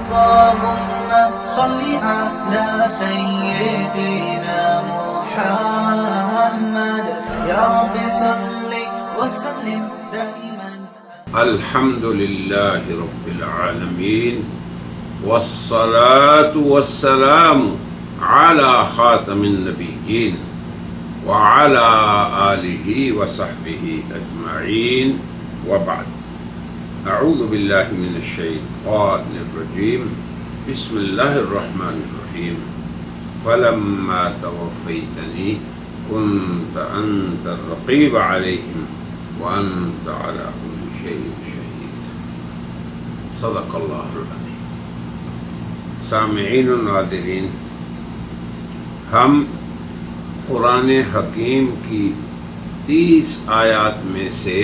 اللهم صل على سيدنا محمد يا رب صل وسلم دائما. الحمد لله رب العالمين والصلاة والسلام على خاتم النبيين وعلى آله وصحبه أجمعين وبعد. أعوذ بالله من الشيطان الرجيم. بسم الله الرحمن الرحيم. فلما توفيتني كنت أنت الرقيب عليهم وأنت على كل شيء شهيد. صدق الله العظيم. سامعین و ناظرین، ہم قرآن حکیم کی 30 آیات میں سے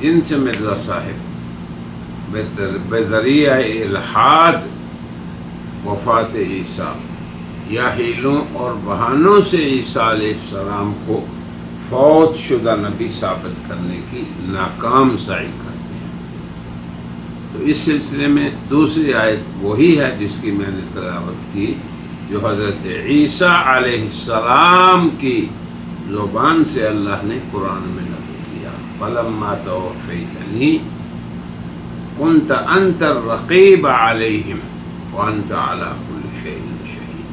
جن سے مرزا صاحب بذریعہ الحاد وفات عیسیٰ یا ہیلوں اور بہانوں سے عیسیٰ علیہ السلام کو فوت شدہ نبی ثابت کرنے کی ناکام سعی کرتے ہیں، تو اس سلسلے میں دوسری آیت وہی ہے جس کی میں نے تلاوت کی، جو حضرت عیسیٰ علیہ السلام کی زبان سے اللہ نے قرآن میں نقل کیا. فلما توفیتنی كنت انت الرقیب علیہم وانت علی کل شیء شہید.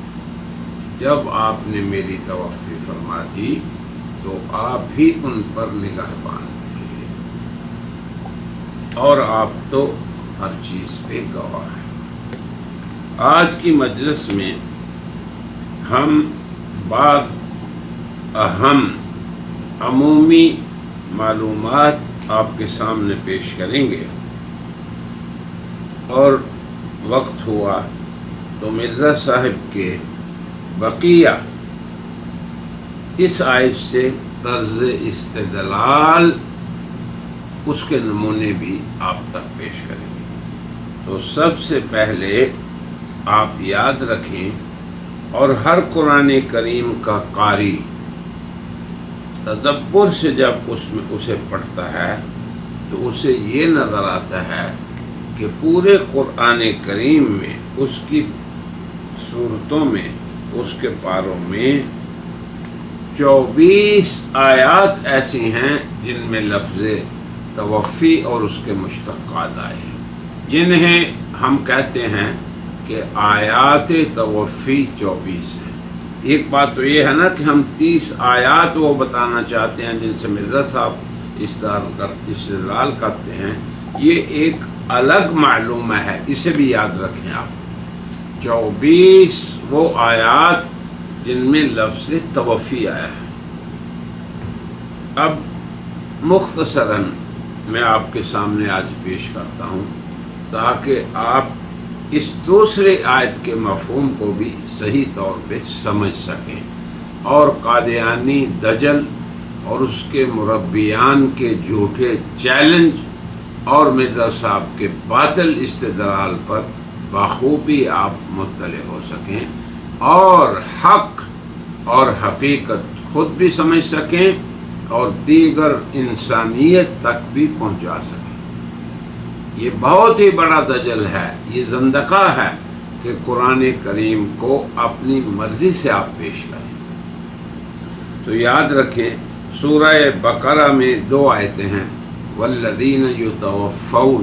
جب آپ نے میری توفی فرما دی تو آپ بھی ان پر نگہبان تھے اور آپ تو ہر چیز پہ گواہ ہیں. آج کی مجلس میں ہم بعض اہم عمومی معلومات آپ کے سامنے پیش کریں گے، اور وقت ہوا تو مرزا صاحب کے بقیہ اس آیت سے طرز استدلال، اس کے نمونے بھی آپ تک پیش کریں گے. تو سب سے پہلے آپ یاد رکھیں، اور ہر قرآن کریم کا قاری تدبر سے جب اسے پڑھتا ہے تو اسے یہ نظر آتا ہے کہ پورے قرآن کریم میں اس کی صورتوں میں، اس کے پاروں میں 24 آیات ایسی ہیں جن میں لفظ توفی اور اس کے مشتقات آئے ہیں، جنہیں ہم کہتے ہیں کہ آیات توفی 24 ہیں. ایک بات تو یہ ہے نا کہ ہم 30 آیات وہ بتانا چاہتے ہیں جن سے مرزا صاحب استدلال کرتے ہیں، یہ ایک الگ معلومہ ہے، اسے بھی یاد رکھیں آپ. 24 وہ آیات جن میں لفظ توفی آیا ہے. اب مختصراً میں آپ کے سامنے آج پیش کرتا ہوں تاکہ آپ اس دوسرے آیت کے مفہوم کو بھی صحیح طور پہ سمجھ سکیں، اور قادیانی دجل اور اس کے مربیان کے جھوٹے چیلنج اور مرزا صاحب کے باطل استدلال پر بخوبی آپ مطلع ہو سکیں، اور حق اور حقیقت خود بھی سمجھ سکیں اور دیگر انسانیت تک بھی پہنچا سکیں. یہ بہت ہی بڑا دجل ہے، یہ زندقہ ہے کہ قرآن کریم کو اپنی مرضی سے آپ پیش کریں. تو یاد رکھیں، سورہ بقرہ میں 2 آیتیں ہیں، والذین یتوفون،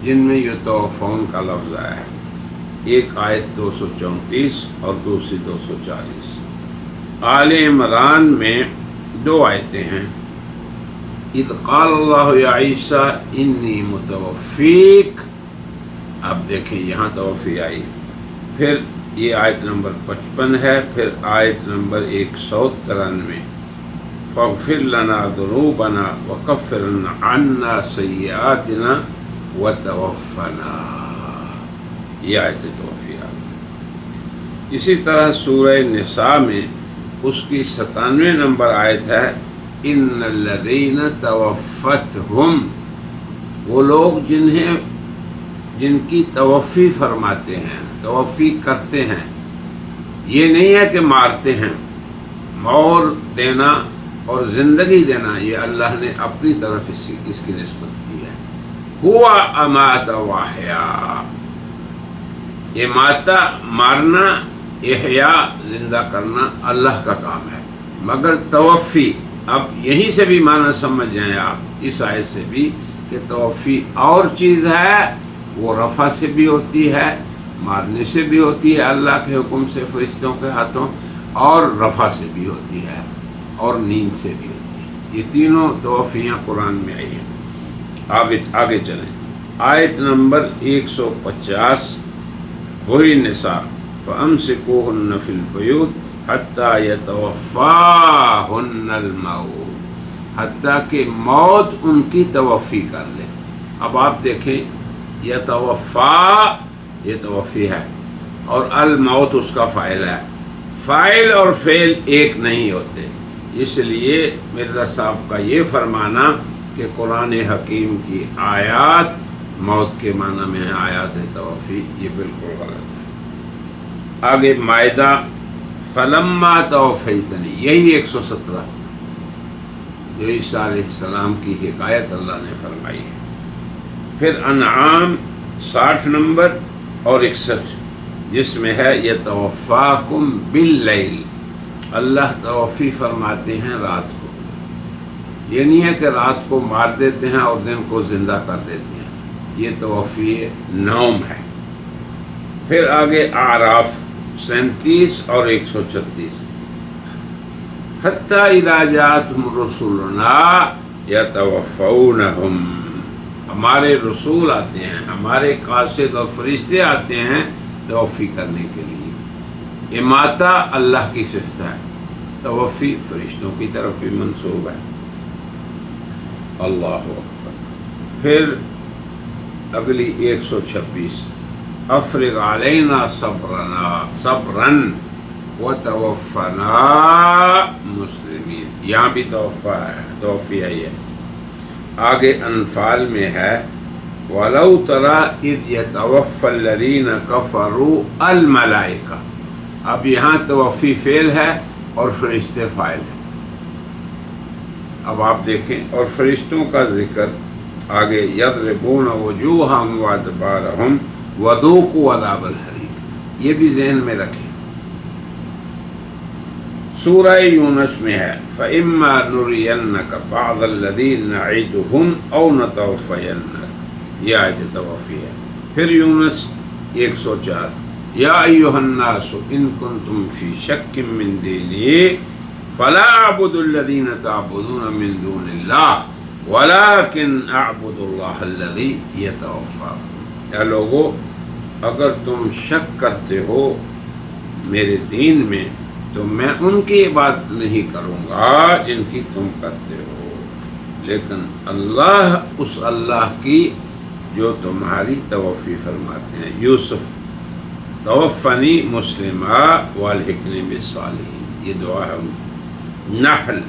جن میں یتوفون کا لفظ آیا ہے. ایک آیت 234 اور دوسری 240. آل عمران میں 2 آیتیں ہیں، اذ قال اللہ یا عیسیٰ انی متوفیک. اب دیکھیں یہاں توفی آئی، پھر یہ آیت نمبر 55 ہے، پھر آیت نمبر 193 فاغفر لنا ذنوبنا وکفر عنا سیئاتنا وتوفنا. یہ آیت توفی آئی. اسی طرح سورہ نساء میں اس کی 97 نمبر آیت ہے، ان الذین توفتہم، وہ لوگ جن کی توفی فرماتے ہیں، توفی کرتے ہیں. یہ نہیں ہے کہ مارتے ہیں، مور دینا اور زندگی دینا یہ اللہ نے اپنی طرف اس کی نسبت کی ہے. ہوا امات واحیا، اماتہ مارنا، احیاء زندہ کرنا اللہ کا کام ہے، مگر توفی، اب یہیں سے بھی معنی سمجھ جائیں آپ اس آیت سے بھی کہ توفی اور چیز ہے، وہ رفع سے بھی ہوتی ہے، مارنے سے بھی ہوتی ہے اللہ کے حکم سے فرشتوں کے ہاتھوں، اور رفع سے بھی ہوتی ہے، اور نیند سے بھی ہوتی ہے۔ یہ تینوں توفیاں قرآن میں آئی ہیں۔ آگے چلیں، آیت نمبر 150، وہی نساء، فَأَمْسِكُوهُنَّ فِي الْبُيُوتِ حَتَّى يَتَوَفَّاهُنَّ الْمَوْتُ، حتیٰ کہ موت ان کی توفی کر لے۔ اب آپ دیکھیں، یہ توفی ہے، اور الموت اس کا فاعل ہے۔ فاعل اور فعل ایک نہیں ہوتے، اس لیے مرزا صاحب کا یہ فرمانا کہ قرآن حکیم کی آیات موت کے معنی میں ہے، آیات توفی، یہ بالکل غلط ہے۔ آگے مائدہ، فلما توفیتنی، یہی 117 جو عیسیٰ علیہ السلام کی حکایت اللہ نے فرمائی ہے۔ پھر انعام 60 نمبر اور 61، جس میں ہے یتوفاکم باللیل، اللہ توفی فرماتے ہیں رات کو، یہ نہیں ہے کہ رات کو مار دیتے ہیں اور دن کو زندہ کر دیتے ہیں، یہ توفی نوم ہے۔ پھر آگے اعراف 37 اور 136، حتیٰ اذا جاءتہم رسولنا یتوفونہم، ہمارے رسول آتے ہیں، ہمارے قاصد اور فرشتے آتے ہیں توفی کرنے کے لیے۔ اماتہ اللہ کی صفت ہے، توفی فرشتوں کی طرف بھی منسوب ہے۔ اللہ اکبر۔ پھر اگلی 126، افرغ علینا صبرا وتوفنا مسلمین، یہاں بھی توفی ہے یہ۔ آگے انفال میں ہے وَلَوْ تَرَى إِذْ يَتَوَفَّى الَّذِينَ كَفَرُوا الْمَلَائِكَةَ، اب یہاں توفی فعل ہے اور فرشتے فاعل ہے۔ اب آپ دیکھیں، اور فرشتوں کا ذکر آگے، یضربون وجوہہم وادبارہم وذوقوا عذاب الحریق، یہ بھی ذہن میں رکھیں۔ سورہ یونس میں ہے فَإِمَّا نُرِيَنَّكَ بَعْضَ الَّذِي نَعِدُهُمْ أَوْ نَتَوَفَّيَنَّكَ، یہ آیت توفی ہے۔ پھر یونس 104، یا ایھا الناس ان کنتم فی شک من دینی فلا اعبد الذین تعبدون من دون اللہ ولکن اعبد اللہ الذی یتوفاکم، اے لوگو اگر تم شک کرتے ہو میرے دین میں تو میں ان کی عبادت نہیں کروں گا جن کی تم کرتے ہو، لیکن اللہ، اس اللہ کی جو تمہاری توفی فرماتے ہیں۔ یوسف، توفنی مسلمہ والحقنی بالصالحین، یہ دعا ہے ان کی۔ نحل،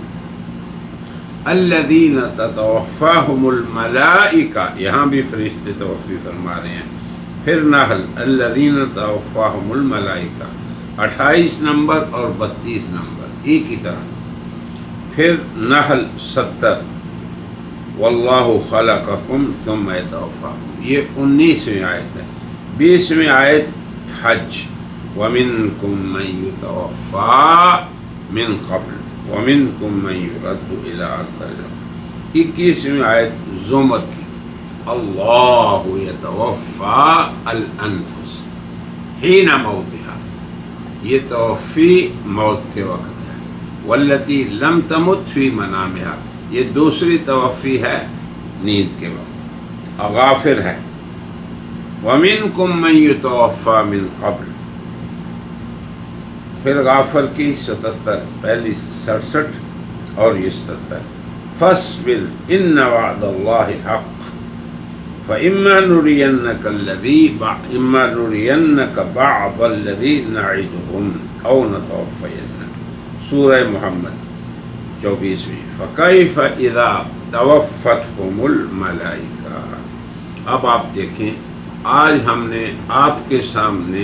الذین تتوفاہم الملائکہ، یہاں بھی فرشتے توفی فرما رہے ہیں۔ پھر نحل، الذین تتوفاہم الملائکہ، 28 نمبر اور 32 نمبر ایک ہی طرح۔ پھر نحل 70، واللہ خلقکم ثم یتوفاکم، یہ 19ویں آیت ہے۔ 20ویں آیت حج، ومنکم من یتوفا من قبل ومنکم من یرد الی ارذل العمر۔ 21ویں آیت زمر کی، اللہ یتوفا الانفس حین موتہا، یہ توفی موت کے وقت ہے۔ واللتی لم تمت فی منامہا، یہ دوسری توفی ہے نیند کے وقت۔ غافر ہے، وَمِنْكُمْ مَنْ يُتَوَفَّى مِنْ قَبْلِ، پھر غافر کی 77، پہلی 67 اور یہ 77۔ فَاصْبِرْ إِنَّ وَعْدَ اللَّهِ حَقٌّ فَإِمَّا نُرِيَنَّكَ بَعْضَ الَّذِي نَعِدُهُمْ أَوْ نَتَوَفَّيَنَّكَ، سورہ محمد 24ویں۔ فَكَيْفَ إِذَا تَوَفَّتْهُمُ الْمَلَائِكَةُ، اب آپ دیکھیں، آج ہم نے آپ کے سامنے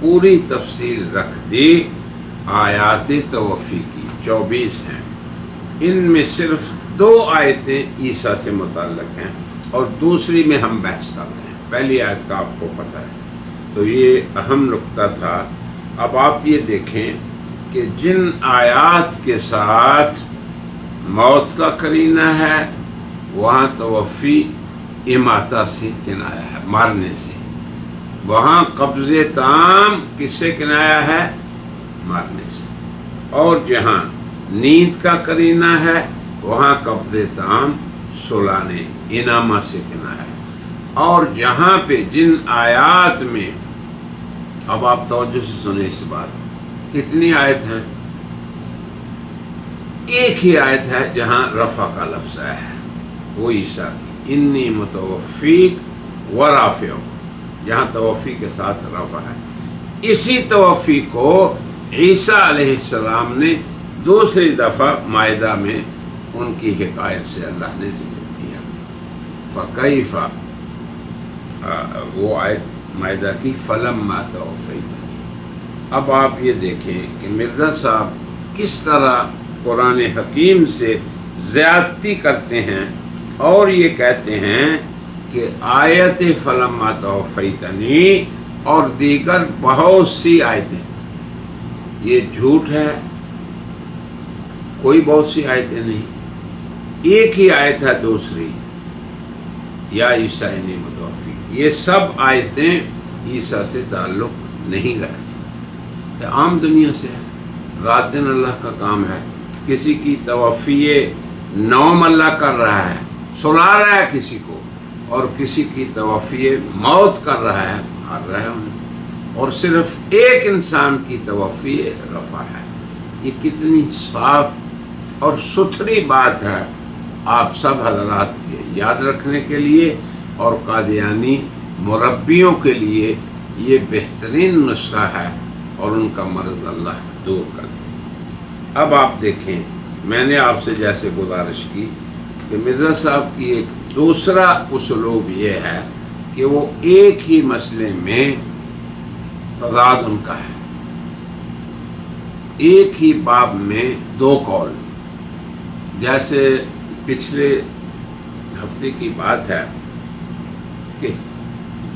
پوری تفصیل رکھ دی آیات توفی کی، 24 ہیں۔ ان میں صرف 2 آیتیں عیسیٰ سے متعلق ہیں اور دوسری میں ہم بحث کر رہے ہیں۔ پہلی آیت کا آپ کو پتہ ہے، تو یہ اہم نقطہ تھا. اب آپ یہ دیکھیں کہ جن آیات کے ساتھ موت کا قرینہ ہے وہاں توفی اماتہ سے کنایا ہے، مارنے سے. وہاں قبض تام کس سے کنایا ہے؟ مارنے سے. اور جہاں نیند کا قرینہ ہے وہاں قبض تام سلانے، انامہ سے کنایا ہے. اور جہاں پہ جن آیات میں، اب آپ توجہ سے سنیں اس بات، کتنی آیت ہیں؟ ایک ہی آیت ہے جہاں رفع کا لفظ آیا ہے، وہ عیسیٰ کی، انی متوفیک و رافعک، جہاں توفی کے ساتھ رفع ہے. اسی توفی کو عیسیٰ علیہ السلام نے دوسری دفعہ مائدہ میں ان کی حکایت سے اللہ نے ذکر کیا. فکیف، وہ آیت مائدہ کی، فلما توفیتنی. اب آپ یہ دیکھیں کہ مرزا صاحب کس طرح قرآن حکیم سے زیادتی کرتے ہیں اور یہ کہتے ہیں کہ آیت فلما توفیتنی اور دیگر بہت سی آیتیں، یہ جھوٹ ہے. کوئی بہت سی آیتیں نہیں، ایک ہی آیت ہے دوسری، یا عیسیٰ انی متوفی. یہ سب آیتیں عیسیٰ سے تعلق نہیں رکھتی، یہ عام دنیا سے ہے. رات دن اللہ کا کام ہے. کسی کی توفی نوم اللہ کر رہا ہے، سلا رہا ہے کسی کو، اور کسی کی توفی موت کر رہا ہے، مار رہا ہے انہیں. اور صرف ایک انسان کی توفی رفع ہے. یہ کتنی صاف اور ستھری بات ہے آپ سب حضرات کے یاد رکھنے کے لیے، اور قادیانی مربیوں کے لیے یہ بہترین نسخہ ہے، اور ان کا مرض اللہ دور کر دے. اب آپ دیکھیں، میں نے آپ سے جیسے گزارش کی کہ مرزا صاحب کی ایک دوسرا اسلوب یہ ہے کہ وہ ایک ہی مسئلے میں تضاد ان کا ہے، ایک ہی باب میں دو قول. جیسے پچھلے ہفتے کی بات ہے کہ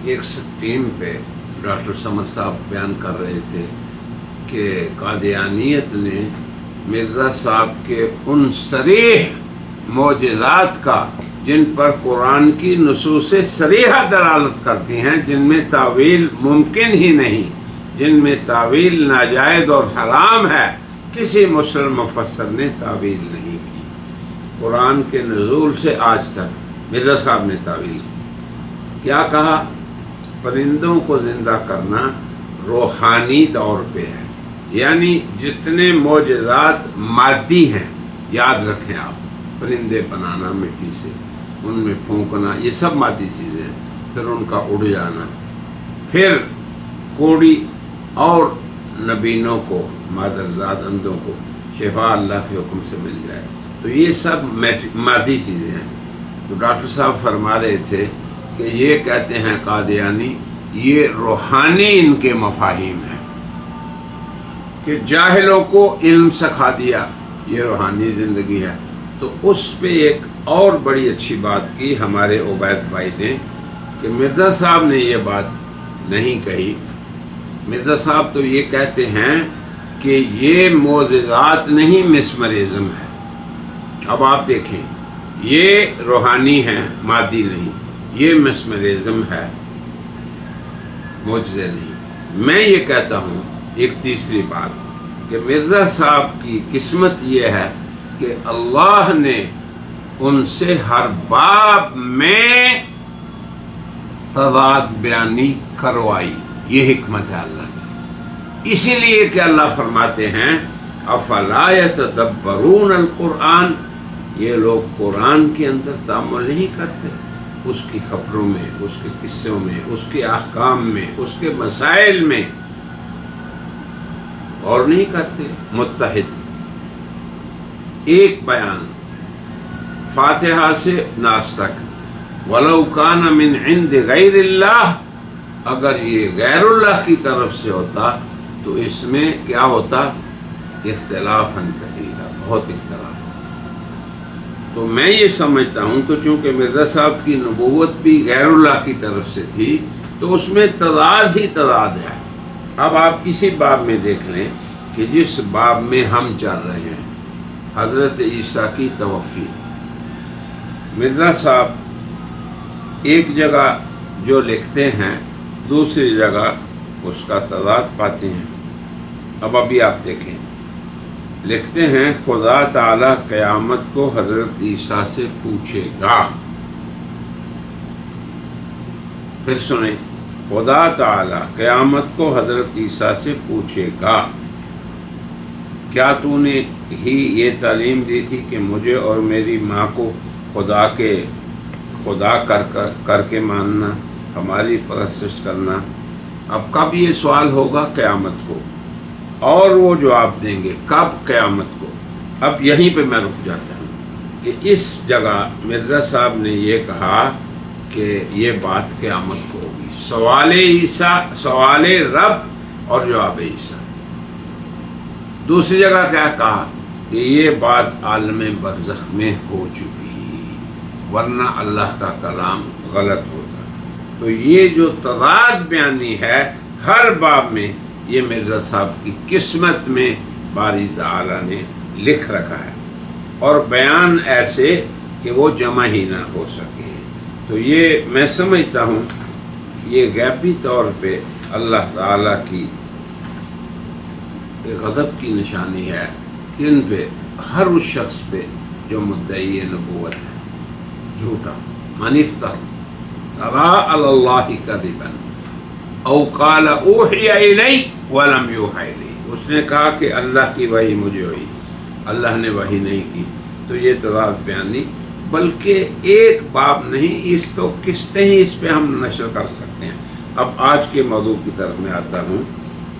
ایک سٹیم پہ ڈاکٹر سمر صاحب بیان کر رہے تھے کہ قادیانیت نے مرزا صاحب کے ان صریح معجزات کا جن پر قرآن کی نصوص صریحہ دلالت کرتی ہیں، جن میں تعویل ممکن ہی نہیں، جن میں تعویل ناجائز اور حرام ہے، کسی مسلم مفسر نے تعویل نہیں کی. قرآن کے نزول سے آج تک مرزا صاحب نے تعویل کی. کیا کہا؟ پرندوں کو زندہ کرنا روحانی طور پہ ہے، یعنی جتنے معجزات مادی ہیں، یاد رکھیں آپ، پرندے بنانا مٹی سے، ان میں پھونکنا، یہ سب مادی چیزیں ہیں. پھر ان کا اڑ جانا، پھر کوڑی اور نبینوں کو، مادرزاد اندوں کو شفا اللہ کے حکم سے مل جائے، تو یہ سب مادی چیزیں ہیں. تو ڈاکٹر صاحب فرما رہے تھے کہ یہ کہتے ہیں قادیانی، یہ روحانی ان کے مفاہیم ہیں کہ جاہلوں کو علم سکھا دیا، یہ روحانی زندگی ہے. تو اس پہ ایک اور بڑی اچھی بات کی ہمارے عبید بھائی نے کہ مرزا صاحب نے یہ بات نہیں کہی. مرزا صاحب تو یہ کہتے ہیں کہ یہ معجزات نہیں، مسمرزم ہے. اب آپ دیکھیں، یہ روحانی ہیں، مادی نہیں، یہ مسمرزم ہے، معجزے نہیں. میں یہ کہتا ہوں ایک تیسری بات کہ مرزا صاحب کی قسمت یہ ہے کہ اللہ نے ان سے ہر باب میں تضاد بیانی کروائی. یہ حکمت ہے اللہ کی. اسی لیے کہ اللہ فرماتے ہیں افلا یتدبرون القرآن، یہ لوگ قرآن کے اندر تأمل نہیں کرتے، اس کی خبروں میں، اس کے قصوں میں، اس کے احکام میں، اس کے مسائل میں اور نہیں کرتے. متحد ایک بیان فاتحہ سے ناس تک، وَلَوْ كَانَ مِنْ عِنْدِ غَيْرِ اللَّهِ، اگر یہ غیر اللہ کی طرف سے ہوتا تو اس میں کیا ہوتا؟ اختلافاً کثیرا، بہت اختلاف ہوتا. تو میں یہ سمجھتا ہوں کہ چونکہ مرزا صاحب کی نبوت بھی غیر اللہ کی طرف سے تھی، تو اس میں تضاد ہی تضاد ہے۔ اب آپ اسی باب میں دیکھ لیں کہ جس باب میں ہم چل رہے ہیں، حضرت عیسیٰ کی توفی، مرزا صاحب ایک جگہ جو لکھتے ہیں دوسری جگہ اس کا تضاد پاتے ہیں۔ اب ابھی آپ دیکھیں، لکھتے ہیں خدا تعالیٰ قیامت کو حضرت عیسیٰ سے پوچھے گا۔ پھر سنیں، خدا تعالیٰ قیامت کو حضرت عیسیٰ سے پوچھے گا، کیا تو نے ہی یہ تعلیم دی تھی کہ مجھے اور میری ماں کو خدا کر کے ماننا، ہماری پرستش کرنا؟ اب کب یہ سوال ہوگا؟ قیامت کو، اور وہ جواب دیں گے کب؟ قیامت کو۔ اب یہیں پہ میں رک جاتا ہوں کہ اس جگہ مرزا صاحب نے یہ کہا کہ یہ بات قیامت کو ہوگی، سوال عیسیٰ، سوال رب اور جواب عیسیٰ۔ دوسری جگہ کیا کہا کہ یہ بات عالم برزخ میں ہو چکی، ورنہ اللہ کا کلام غلط ہوتا۔ تو یہ جو تضاد بیانی ہے ہر باب میں، یہ مرزا صاحب کی قسمت میں باری تعالیٰ نے لکھ رکھا ہے، اور بیان ایسے کہ وہ جمع ہی نہ ہو سکے۔ تو یہ میں سمجھتا ہوں یہ غیبی طور پہ اللہ تعالیٰ کی غضب کی نشانی ہے کہ ان پہ، ہر اس شخص پہ جو مدعی نبوت ہے، جھوٹا، من افترى علی اللہ کذبا او قال اوحی الی ولم یوحی الی، اس نے کہا کہ اللہ کی وحی مجھے ہوئی، اللہ نے وحی نہیں کی۔ تو یہ تضاد بیانی، بلکہ ایک باب نہیں، اس تو قسطیں ہی اس پہ ہم نشر کر سکتے ہیں۔ اب آج کے موضوع کی طرف میں آتا ہوں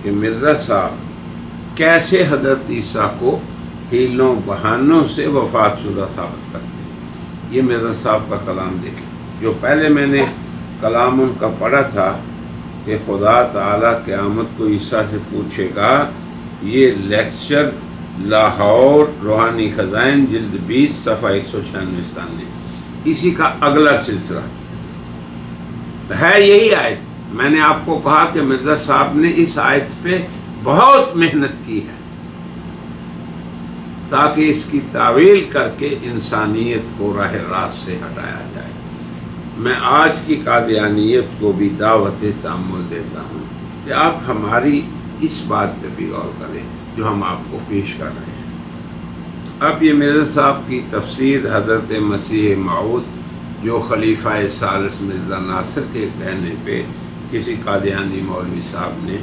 کہ مرزا صاحب کیسے حضرت عیسیٰ کو ہیلوں بہانوں سے وفات شدہ ثابت کرتے ہیں۔ یہ مرزا صاحب کا کلام دیکھیں، جو پہلے میں نے کلام ان کا پڑھا تھا کہ خدا تعالیٰ قیامت کو عیسیٰ سے پوچھے گا، یہ لیکچر لاہور روحانی خزائن جلد 20 صفحہ 196 اسی کا اگلا سلسلہ ہے، یہی آیت۔ میں نے آپ کو کہا کہ مرزا صاحب نے اس آیت پہ بہت محنت کی ہے تاکہ اس کی تعویل کر کے انسانیت کو راہ راست سے ہٹایا جائے۔ میں آج کی قادیانیت کو بھی دعوت تأمل دیتا ہوں کہ آپ ہماری اس بات پہ بھی غور کریں جو ہم آپ کو پیش کر رہے ہیں۔ اب یہ مرزا صاحب کی تفسیر حضرت مسیح موعود، جو خلیفہ ثالث مرزا ناصر کے کہنے پہ کسی قادیانی مولوی صاحب نے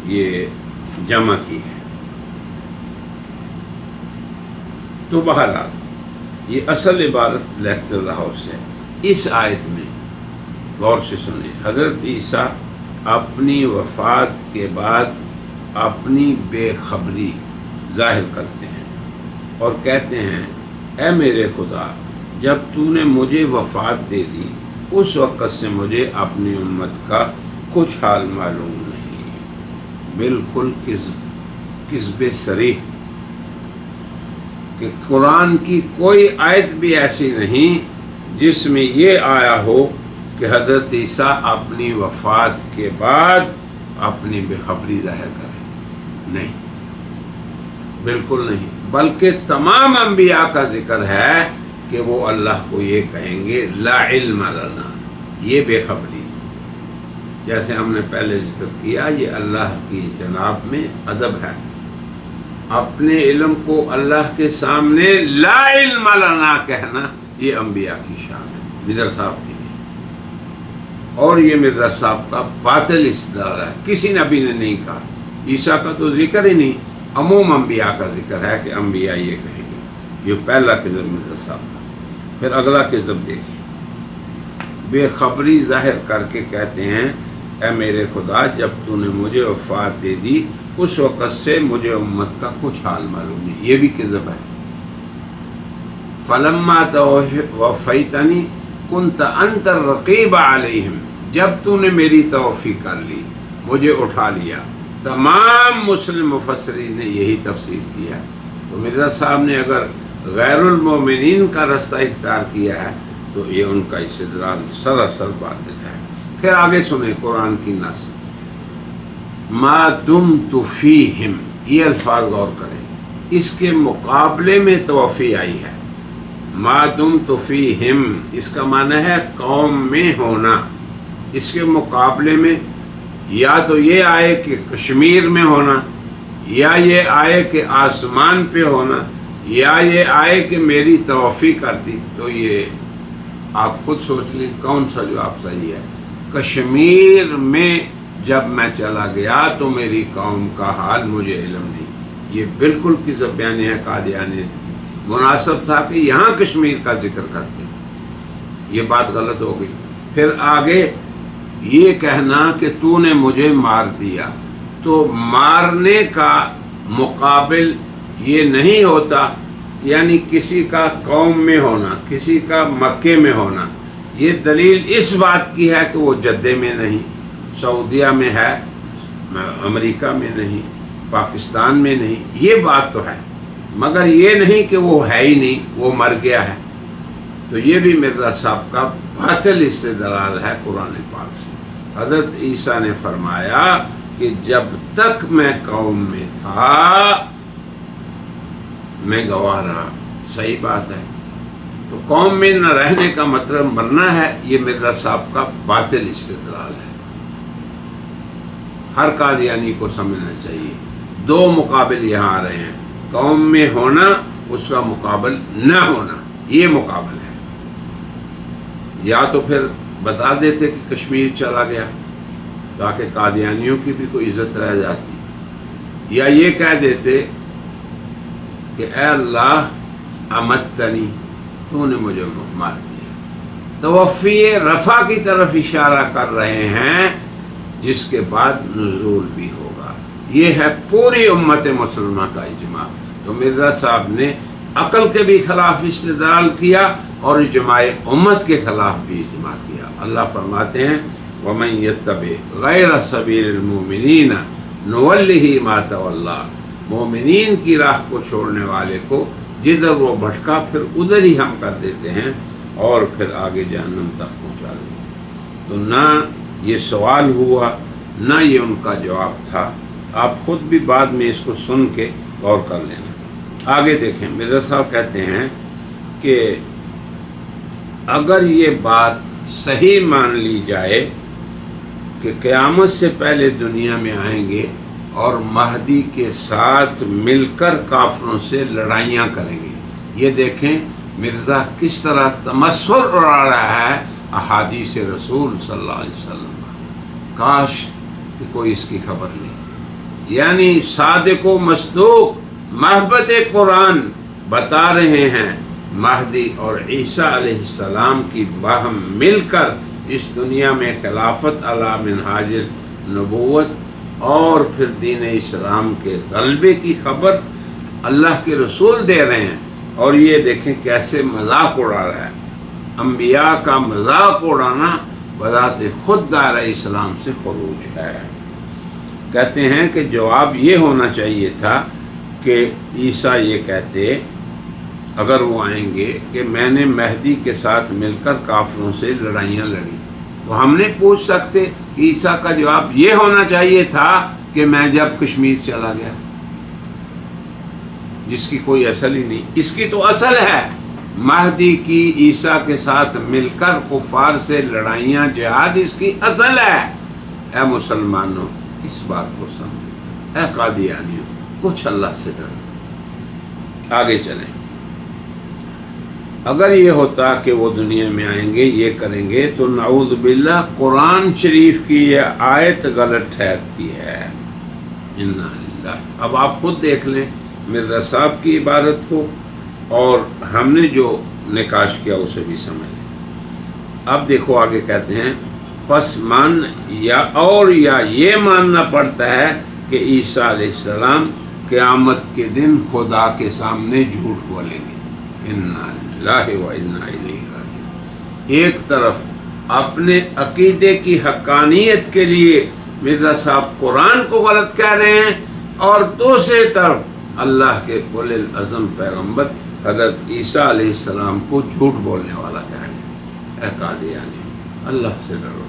یہ جمع کی ہے۔ تو بہرحال یہ اصل عبارت لیکچر لاہور سے، اس آیت میں غور سے سنیں، حضرت عیسیٰ اپنی وفات کے بعد اپنی بے خبری ظاہر کرتے ہیں اور کہتے ہیں، اے میرے خدا، جب تو نے مجھے وفات دے دی اس وقت سے مجھے اپنی امت کا کچھ حال معلوم نہیں۔ بالکل کذب صریح، کہ قرآن کی کوئی آیت بھی ایسی نہیں جس میں یہ آیا ہو کہ حضرت عیسیٰ اپنی وفات کے بعد اپنی بے خبری ظاہر کریں، نہیں، بالکل نہیں۔ بلکہ تمام انبیاء کا ذکر ہے کہ وہ اللہ کو یہ کہیں گے لا علم لنا، یہ بے خبری، جیسے ہم نے پہلے ذکر کیا، یہ اللہ کی جناب میں ادب ہے، اپنے علم کو اللہ کے سامنے لا علم لنا کہنا، یہ انبیاء کی شان ہے، مرزا صاحب کی نہیں۔ اور یہ مرزا صاحب کا باطل استدلال ہے، کسی نبی نے نہیں کہا، عیسیٰ کا تو ذکر ہی نہیں، عموم انبیاء کا ذکر ہے کہ انبیاء یہ کہیں گے۔ یہ پہلا کذب مرزا صاحب کا۔ پھر اگلا کذب دیکھیں، بے خبری ظاہر کر کے کہتے ہیں، اے میرے خدا، جب تو نے مجھے وفات دے دی اس وقت سے مجھے امت کا کچھ حال معلوم نہیں، یہ بھی کذب ہے۔ فلما توفیتنی کنت انت الرقیب علیہم، جب تو نے میری توفی کر لی، مجھے اٹھا لیا۔ تمام مسلم مفسرین نے یہی تفسیر کیا۔ تو مرزا صاحب نے اگر غیر المومنین کا رستہ اختیار کیا ہے تو یہ ان کا استدلال سراسر باطل ہے۔ پھر آگے سنیں قرآن کی نص، ما دمت فیہم، یہ الفاظ غور کریں، اس کے مقابلے میں توفی آئی ہے۔ ما دمت فیہم اس کا معنی ہے قوم میں ہونا، اس کے مقابلے میں یا تو یہ آئے کہ کشمیر میں ہونا، یا یہ آئے کہ آسمان پہ ہونا، یا یہ آئے کہ میری توفی کرتی، تو یہ آپ خود سوچ لیں کون سا جواب صحیح ہے۔ کشمیر میں جب میں چلا گیا تو میری قوم کا حال مجھے علم نہیں، یہ بالکل کذب بیانی ہے قادیانیت کی۔ مناسب تھا کہ یہاں کشمیر کا ذکر کرتے، یہ بات غلط ہو گئی۔ پھر آگے یہ کہنا کہ تو نے مجھے مار دیا، تو مارنے کا مقابل یہ نہیں ہوتا، یعنی کسی کا قوم میں ہونا، کسی کا مکے میں ہونا۔ یہ دلیل اس بات کی ہے کہ وہ جدے میں نہیں، سعودیہ میں ہے، امریکہ میں نہیں، پاکستان میں نہیں، یہ بات تو ہے، مگر یہ نہیں کہ وہ ہے ہی نہیں، وہ مر گیا ہے۔ تو یہ بھی مرزا صاحب کا باطل استدلال ہے قرآن پاک سے۔ حضرت عیسیٰ نے فرمایا کہ جب تک میں قوم میں تھا میں گواہ رہا، صحیح بات ہے۔ تو قوم میں نہ رہنے کا مطلب مرنا ہے، یہ مرزا صاحب کا باطل استدلال ہے، ہر قادیانی کو سمجھنا چاہیے۔ دو مقابل یہاں آ رہے ہیں، قوم میں ہونا، اس کا مقابل نہ ہونا، یہ مقابل ہے۔ یا تو پھر بتا دیتے کہ کشمیر چلا گیا تاکہ قادیانیوں کی بھی کوئی عزت رہ جاتی، یا یہ کہہ دیتے کہ اے اللہ امتنی، تو نے مجھے مار دیا۔ توفی رفع کی طرف اشارہ کر رہے ہیں، جس کے بعد نزول بھی ہوگا۔ یہ ہے پوری امت مسلمہ کا اجماع۔ تو مرزا صاحب نے عقل کے بھی خلاف استدلال کیا اور اجماع امت کے خلاف بھی اجماع کیا۔ اللہ فرماتے ہیں وَمَن يَتَّبِعْ غَيْرَ سَبِيلِ الْمُؤْمِنِينَ نُوَلِّهِ مَا تَوَلَّىٰ، مومنین کی راہ کو چھوڑنے والے کو جدھر وہ بھٹکا پھر ادھر ہی ہم کر دیتے ہیں اور پھر آگے جہنم تک پہنچا دیتے ہیں۔ تو نہ یہ سوال ہوا نہ یہ ان کا جواب تھا، آپ خود بھی بعد میں اس کو سن کے غور کر لینا۔ آگے دیکھیں، مرزا صاحب کہتے ہیں کہ اگر یہ بات صحیح مان لی جائے کہ قیامت سے پہلے دنیا میں آئیں گے اور مہدی کے ساتھ مل کر کافروں سے لڑائیاں کریں گے، یہ دیکھیں مرزا کس طرح تمسخر اڑا رہا ہے احادیث رسول صلی اللہ علیہ وسلم کا۔ کاش کہ کوئی اس کی خبر لے، یعنی صادق و مصدوق محبت قرآن بتا رہے ہیں مہدی اور عیسیٰ علیہ السلام کی باہم مل کر اس دنیا میں خلافت علی منہاج النبوت اور پھر دین اسلام کے غلبے کی خبر اللہ کے رسول دے رہے ہیں، اور یہ دیکھیں کیسے مذاق اڑا رہا ہے۔ انبیاء کا مذاق اڑانا بذات خود دائرہ اسلام سے خروج ہے۔ کہتے ہیں کہ جواب یہ ہونا چاہیے تھا کہ عیسیٰ یہ کہتے اگر وہ آئیں گے کہ میں نے مہدی کے ساتھ مل کر کافروں سے لڑائیاں لڑی، تو ہم نے پوچھ سکتے، عیسیٰ کا جواب یہ ہونا چاہیے تھا کہ میں جب کشمیر چلا گیا، جس کی کوئی اصل ہی نہیں۔ اس کی تو اصل ہے، مہدی کی عیسیٰ کے ساتھ مل کر کفار سے لڑائیاں، جہاد اس کی اصل ہے۔ اے مسلمانوں اس بات کو سمجھو، اے قادیانیوں کچھ اللہ سے ڈرو۔ آگے چلیں، اگر یہ ہوتا کہ وہ دنیا میں آئیں گے یہ کریں گے تو نعوذ باللہ قرآن شریف کی یہ آیت غلط ٹھہرتی ہے۔ انا للہ۔ اب آپ خود دیکھ لیں مرزا صاحب کی عبارت کو اور ہم نے جو نقاش کیا اسے بھی سمجھ لیں۔ اب دیکھو آگے کہتے ہیں پس مان یا یہ ماننا پڑتا ہے کہ عیسیٰ علیہ السلام قیامت کے دن خدا کے سامنے جھوٹ بولیں گے۔ انا للہ و انا الیہ راجعون۔ ایک طرف اپنے عقیدے کی حقانیت کے لیے مرزا صاحب قرآن کو غلط کہہ رہے ہیں، اور دوسری طرف اللہ کے اولی العزم پیغمبر حضرت عیسیٰ علیہ السلام کو جھوٹ بولنے والا کہہ رہے ہیں۔ اے قادیانی اللہ سے ڈرو۔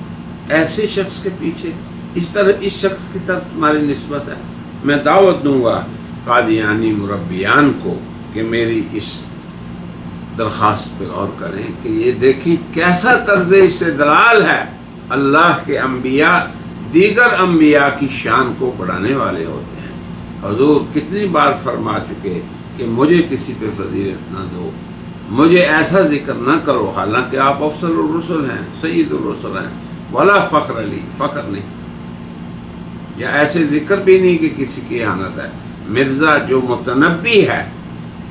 ایسے شخص کے پیچھے اس طرح اس شخص کی طرف تمہاری نسبت ہے. میں دعوت دوں گا قادیانی مربیان کو کہ میری اس درخواست پہ غور کریں کہ یہ دیکھیں کیسا طرز استدلال ہے. اللہ کے انبیاء دیگر انبیاء کی شان کو بڑھانے والے ہوتے ہیں. حضور کتنی بار فرما چکے کہ مجھے کسی پہ فضیلت نہ دو، مجھے ایسا ذکر نہ کرو، حالانکہ آپ افضل الرسل ہیں، سید الرسل ہیں. ولا فخر علی، فخر نہیں، یا ایسے ذکر بھی نہیں کہ کسی کی اہانت ہے. مرزا جو متنبی ہے،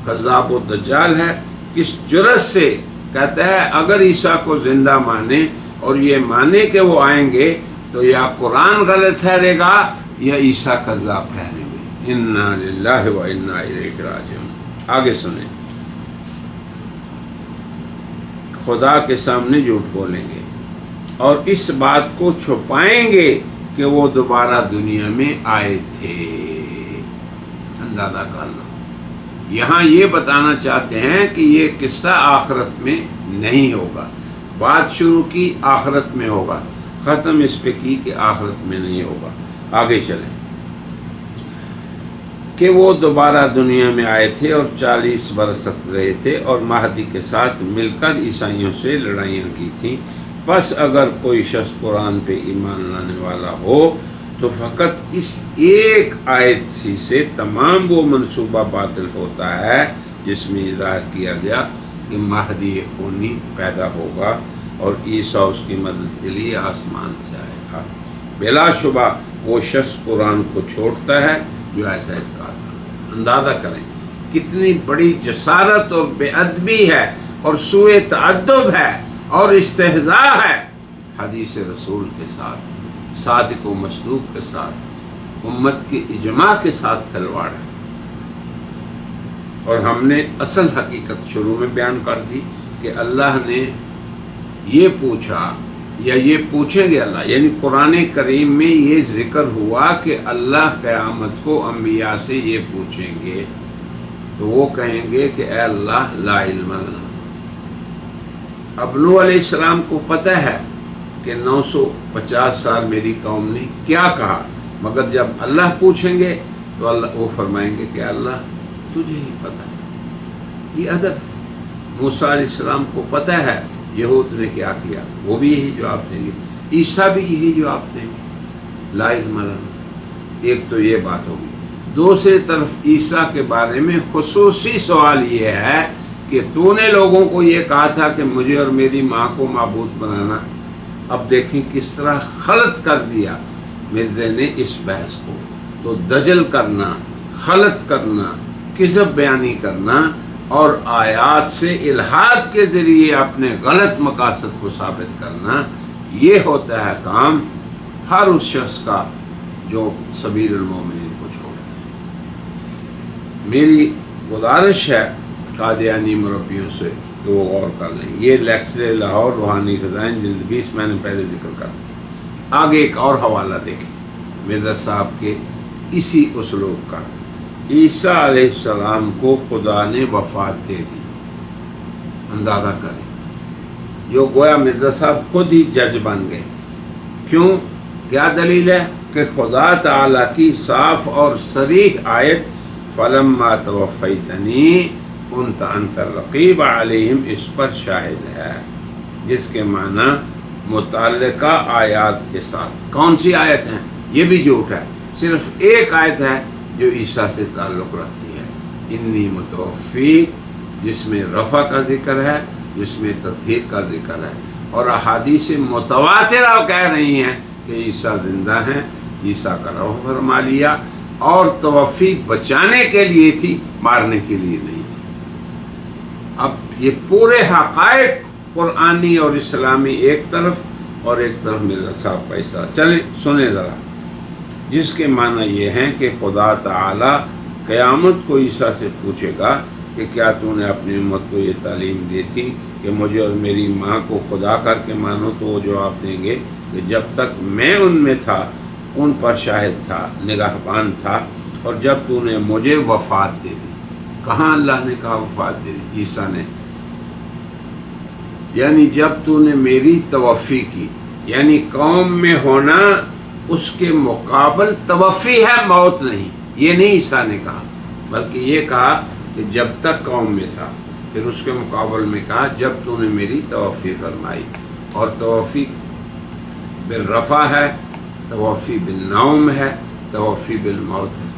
کذاب و دجال ہے، کس جرأت سے کہتا ہے اگر عیسیٰ کو زندہ مانے اور یہ مانے کہ وہ آئیں گے تو یا قرآن غلط ٹھہرے گا یا عیسیٰ کذاب ٹھہریں گے. انا للہ و انا الیہ راجعون. آگے سنیں. خدا کے سامنے جھوٹ بولیں گے اور اس بات کو چھپائیں گے کہ وہ دوبارہ دنیا میں آئے تھے. اندازہ کر لو. یہاں یہ بتانا چاہتے ہیں کہ یہ قصہ آخرت میں نہیں ہوگا. بات شروع کی آخرت میں ہوگا، ختم اس پہ کی کہ آخرت میں نہیں ہوگا. آگے چلیں. کہ وہ دوبارہ دنیا میں آئے تھے اور 40 برس تک رہے تھے اور مہدی کے ساتھ مل کر عیسائیوں سے لڑائیاں کی تھیں. بس اگر کوئی شخص قرآن پہ ایمان لانے والا ہو تو فقط اس ایک آیت ہی سے تمام وہ منصوبہ باطل ہوتا ہے جس میں ظاہر کیا گیا کہ مہدی خونی پیدا ہوگا اور عیسیٰ اس کی مدد کے لیے آسمان سے آئے گا. بلا شبہ وہ شخص قرآن کو چھوڑتا ہے جو ایسا اعتقاد کرتا ہے. اندازہ کریں کتنی بڑی جسارت اور بے ادبی ہے اور سوء تعدب ہے اور استہزاء ہے حدیث رسول کے ساتھ، صادق و مصدوق کے ساتھ، امت کے اجماع کے ساتھ کھلواڑ ہے. اور ہم نے اصل حقیقت شروع میں بیان کر دی کہ اللہ نے یہ پوچھا یا یہ پوچھیں گے اللہ، یعنی قرآن کریم میں یہ ذکر ہوا کہ اللہ قیامت کو انبیاء سے یہ پوچھیں گے تو وہ کہیں گے کہ اے اللہ لا علم لنا. اب نوح علیہ السلام کو پتہ ہے کہ 950 سال میری قوم نے کیا کہا، مگر جب اللہ پوچھیں گے تو اللہ وہ فرمائیں گے کہ اللہ تجھے ہی پتہ ہے. یہ ادب. موسیٰ علیہ السلام کو پتہ ہے یہود نے کیا کیا، وہ بھی یہی جواب دیں گے. عیسیٰ بھی یہی جواب دیں گے لا علم لنا. ایک تو یہ بات ہوگی. دوسری طرف عیسیٰ کے بارے میں خصوصی سوال یہ ہے کہ تو نے لوگوں کو یہ کہا تھا کہ مجھے اور میری ماں کو معبود بنانا. اب دیکھیں کس طرح خلط کر دیا مرزا نے اس بحث کو. تو دجل کرنا، خلط کرنا، کذب بیانی کرنا اور آیات سے الحاد کے ذریعے اپنے غلط مقاصد کو ثابت کرنا، یہ ہوتا ہے کام ہر اس شخص کا جو سبیل المومنین کو چھوڑتا ہے. میری گزارش ہے قادیانی مربیوں سے کہ وہ غور کر لیں. یہ لیکچر لاہور روحانی خزائن جلد 20 میں نے پہلے ذکر کر. آگے ایک اور حوالہ دیکھیں مرزا صاحب کے اسی اسلوب کا. عیسیٰ علیہ السلام کو خدا نے وفات دے دی. اندازہ کریں. جو گویا مرزا صاحب خود ہی جج بن گئے. کیوں؟ کیا دلیل ہے؟ کہ خدا تعالیٰ کی صاف اور صریح آیت فلما توفیتنی کنت انت الرقیب علیہم اس پر شاہد ہے، جس کے معنی متعلقہ آیات کے ساتھ. کون سی آیت ہیں؟ یہ بھی جھوٹ ہے. صرف ایک آیت ہے جو عیسیٰ سے تعلق رکھتی ہے، انی متوفی، جس میں رفع کا ذکر ہے، جس میں تطہیر کا ذکر ہے. اور احادیث متواترہ کہہ رہی ہیں کہ عیسیٰ زندہ ہیں، عیسیٰ کا رفع فرما لیا. اور توفی بچانے کے لیے تھی، مارنے کے لیے نہیں تھی. اب یہ پورے حقائق قرآنی اور اسلامی ایک طرف اور ایک طرف مرزا صاحب کا اس طرح. چلیں سنیں ذرا. جس کے معنی یہ ہیں کہ خدا تعالیٰ قیامت کو عیسیٰ سے پوچھے گا کہ کیا تو نے اپنی امت کو یہ تعلیم دی تھی کہ مجھے اور میری ماں کو خدا کر کے مانو. تو وہ جواب دیں گے کہ جب تک میں ان میں تھا ان پر شاہد تھا، نگہبان تھا، اور جب تو نے مجھے وفات دے دی. کہاں اللہ نے کہا وفات دے دی؟ عیسیٰ نے. یعنی جب تو نے میری توفی کی یعنی قوم میں ہونا اس کے مقابل توفی ہے، موت نہیں. یہ نہیں عیسیٰ نے کہا، بلکہ یہ کہا کہ جب تک قوم میں تھا. پھر اس کے مقابل میں کہا جب تو نے میری توفی فرمائی. اور توفی بالرفع ہے، توفی بالنوم ہے، توفی بالموت ہے.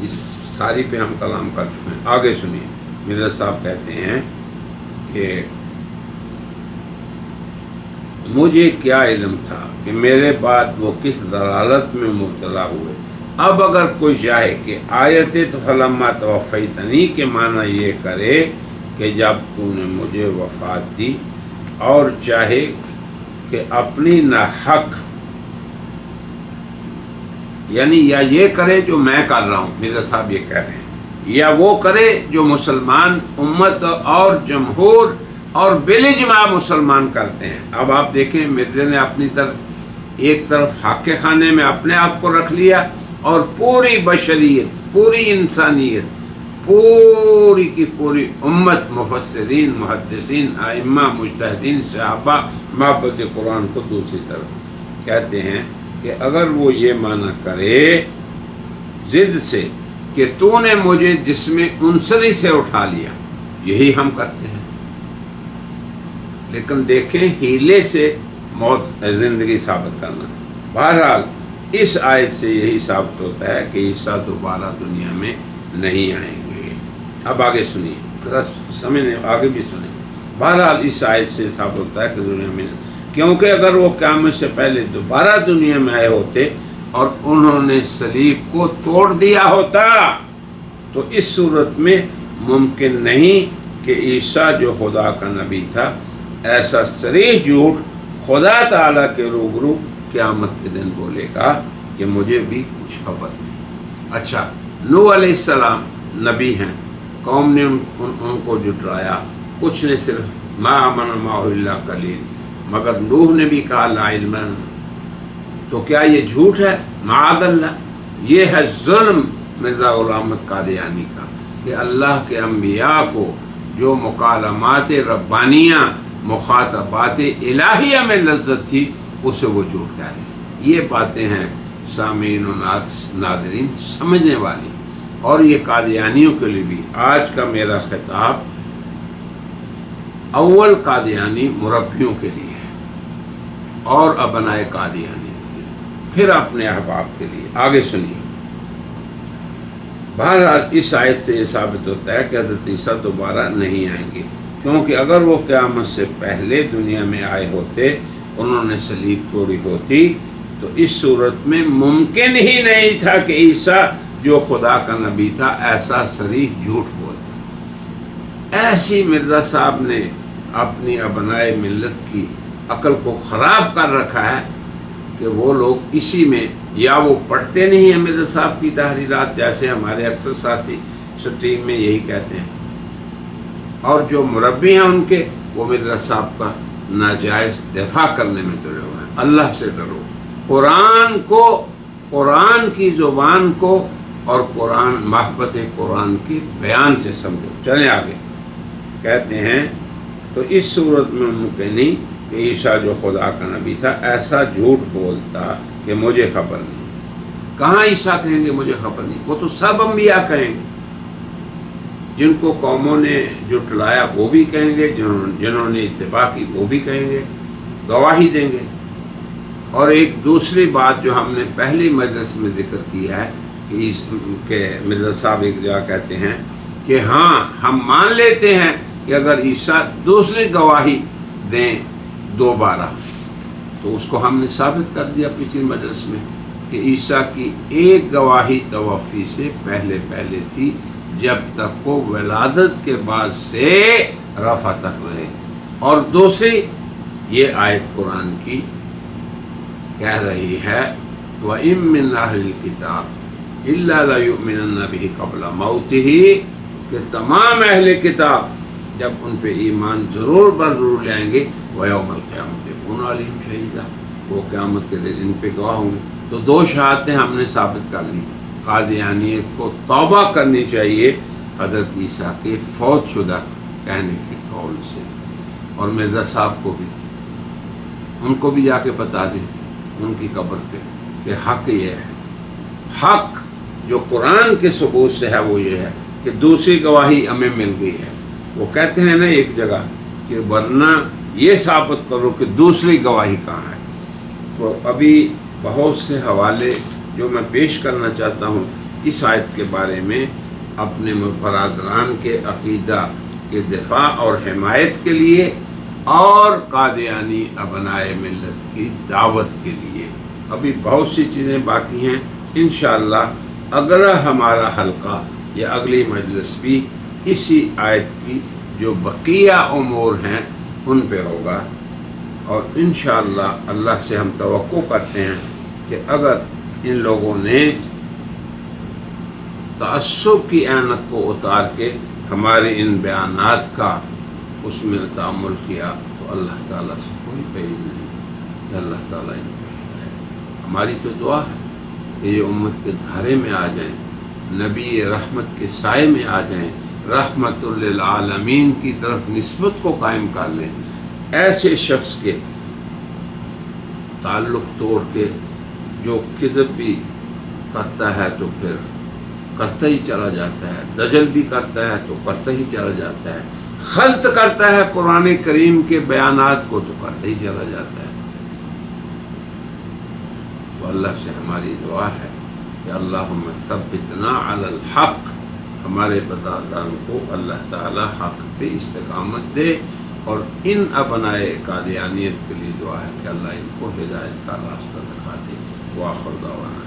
اس ساری پہ ہم کلام کر چکے ہیں. آگے سنیے، مرزا صاحب کہتے ہیں کہ مجھے کیا علم تھا کہ میرے بعد وہ کس ضلالت میں مبتلا ہوئے. اب اگر کوئی چاہے کہ آیت فلما توفیتنی کے معنی یہ کرے کہ جب تو نے مجھے وفات دی، اور چاہے کہ اپنی ناحق، یعنی یا یہ کرے جو میں کر رہا ہوں، مرزا صاحب یہ کہہ رہے ہیں، یا وہ کرے جو مسلمان امت اور جمہور اور بالاجماع مسلمان کرتے ہیں. اب آپ دیکھیں مرزا نے اپنی طرف ایک طرف حق کے خانے میں اپنے آپ کو رکھ لیا، اور پوری بشریت، پوری انسانیت، پوری کی پوری امت، مفسرین، محدثین، ائمہ، مجتہدین، صحابہ، محبت قرآن کو دوسری طرف. کہتے ہیں کہ اگر وہ یہ معنی کرے ضد سے کہ تو نے مجھے جسم انصری سے اٹھا لیا، یہی ہم کرتے ہیں. لیکن دیکھیں ہیلے سے موت زندگی ثابت کرنا. بہرحال اس آیت سے یہی ثابت ہوتا ہے کہ عیسیٰ دوبارہ دنیا میں نہیں آئیں گے. اب آگے سنیے، ذرا سمجھنے آگے بھی سنیں. بہرحال اس آیت سے ثابت ہوتا ہے کہ دنیا میں، کیونکہ اگر وہ قیامت سے پہلے دوبارہ دنیا میں آئے ہوتے اور انہوں نے صلیب کو توڑ دیا ہوتا تو اس صورت میں ممکن نہیں کہ عیسیٰ جو خدا کا نبی تھا ایسا صریح جھوٹ خدا تعالیٰ کے روبرو قیامت کے دن بولے گا کہ مجھے بھی کچھ خبر نہیں. اچھا، نوح علیہ السلام نبی ہیں، قوم نے ان کو جھٹلایا، کچھ نے صرف ما آمن معہ الا قلیل، مگر نوح نے بھی کہا لا علم لنا. تو کیا یہ جھوٹ ہے؟ معاذ اللہ، یہ ہے ظلم مرزا غلام احمد قادیانی کا کہ اللہ کے انبیاء کو جو مکالمات ربانیہ، مخاطبات الہیہ میں لذت تھی، اسے وہ جھوٹ کہہ رہے ہیں. یہ باتیں ہیں سامعین و ناظرین سمجھنے والی. اور یہ قادیانیوں کے لیے بھی آج کا میرا خطاب اول قادیانی مربیوں کے لیے ہے اور ابنائے قادیانی کے لیے، پھر اپنے احباب کے لیے. آگے سنیے. بہرحال اس آیت سے یہ ثابت ہوتا ہے کہ حضرت عیسیٰ دوبارہ نہیں آئیں گے، کیونکہ اگر وہ قیامت سے پہلے دنیا میں آئے ہوتے، انہوں نے صلیب توڑی ہوتی، تو اس صورت میں ممکن ہی نہیں تھا کہ عیسیٰ جو خدا کا نبی تھا ایسا صریح جھوٹ بولتا. ایسی مرزا صاحب نے اپنی ابنائے ملت کی عقل کو خراب کر رکھا ہے کہ وہ لوگ اسی میں، یا وہ پڑھتے نہیں ہیں مرزا صاحب کی تحریرات، جیسے ہمارے اکثر ساتھی سٹریم میں یہی کہتے ہیں، اور جو مربی ہیں ان کے، وہ مرزا صاحب کا ناجائز دفاع کرنے میں تلے ہوئے ہیں. اللہ سے ڈرو، قرآن کو، قرآن کی زبان کو اور قرآن، محبت قرآن کی بیان سے سمجھو. چلیں آگے. کہتے ہیں تو اس صورت میں ممکن نہیں کہ عیسیٰ جو خدا کا نبی تھا ایسا جھوٹ بولتا کہ مجھے خبر نہیں. کہاں عیسیٰ کہیں گے مجھے خبر نہیں؟ وہ تو سب انبیاء کہیں گے. جن کو قوموں نے جھٹلایا وہ بھی کہیں گے، جنہوں نے اتباع کی وہ بھی کہیں گے، گواہی دیں گے. اور ایک دوسری بات جو ہم نے پہلی مجلس میں ذکر کی ہے کہ مرزا صاحب ایک جگہ کہتے ہیں کہ ہاں ہم مان لیتے ہیں کہ اگر عیسیٰ دوسری گواہی دیں دوبارہ، تو اس کو ہم نے ثابت کر دیا پچھلی مجلس میں کہ عیسیٰ کی ایک گواہی توفی سے پہلے تھی، جب تک وہ ولادت کے بعد سے رفع تک رہے. اور دوسری یہ آیت قرآن کی کہہ رہی ہے وَإِن مِّنْ أَهْلِ الْكِتَابِ إِلَّا لَيُؤْمِنَنَّ بِهِ قَبْلَ مَوْتِهِ، کہ تمام اہل کتاب جب ان پہ ایمان ضرور لے آئیں گے، وَيَوْمَ الْقِيَامَةِ يَكُونُ عَلَيْهِمْ شَهِيدًا، وہ قیامت کے دن ان پہ گواہ ہوں گے. تو دو شہادتیں ہم نے ثابت کر لی. قادیانیت کو توبہ کرنی چاہیے حضرت عیسیٰ کے فوت شدہ کہنے کے قول سے، اور مرزا صاحب کو بھی. ان کو بھی جا کے بتا دیں ان کی قبر پہ کہ حق یہ ہے. حق جو قرآن کے ثبوت سے ہے وہ یہ ہے کہ دوسری گواہی ہمیں مل گئی ہے. وہ کہتے ہیں نا ایک جگہ کہ ورنہ یہ ثابت کرو کہ دوسری گواہی کہاں ہے. تو ابھی بہت سے حوالے جو میں پیش کرنا چاہتا ہوں اس آیت کے بارے میں اپنے برادران کے عقیدہ کے دفاع اور حمایت کے لیے اور قادیانی ابنائے ملت کی دعوت کے لیے. ابھی بہت سی چیزیں باقی ہیں. انشاءاللہ اگلا ہمارا حلقہ یا اگلی مجلس بھی اسی آیت کی جو بقیہ امور ہیں ان پہ ہوگا. اور انشاءاللہ اللہ سے ہم توقع کرتے ہیں کہ اگر ان لوگوں نے تعصب کی عینت کو اتار کے ہمارے ان بیانات کا اس میں تعامل کیا تو اللہ تعالیٰ سے کوئی بعید نہیں کہ اللہ تعالیٰ ان کو ہدایت. ہماری تو دعا ہے کہ یہ امت کے دھارے میں آ جائیں, نبی رحمت کے سائے میں آ جائیں, رحمت للعالمین کی طرف نسبت کو قائم کر لیں. ایسے شخص کے تعلق توڑ کے جو کذب بھی کرتا ہے تو پھر کرتا ہی چلا جاتا ہے, دجل بھی کرتا ہے تو کرتا ہی چلا جاتا ہے, خلط کرتا ہے قرآن کریم کے بیانات کو تو کرتا ہی چلا جاتا ہے. تو اللہ سے ہماری دعا ہے کہ اللہم ثبتنا علی الحق, ہمارے برادران کو اللہ تعالی حق پہ استقامت دے. اور ان ابنائے قادیانیت کے لیے دعا ہے کہ اللہ ان کو ہدایت کا راستہ دکھا دے. وآخر دعوانا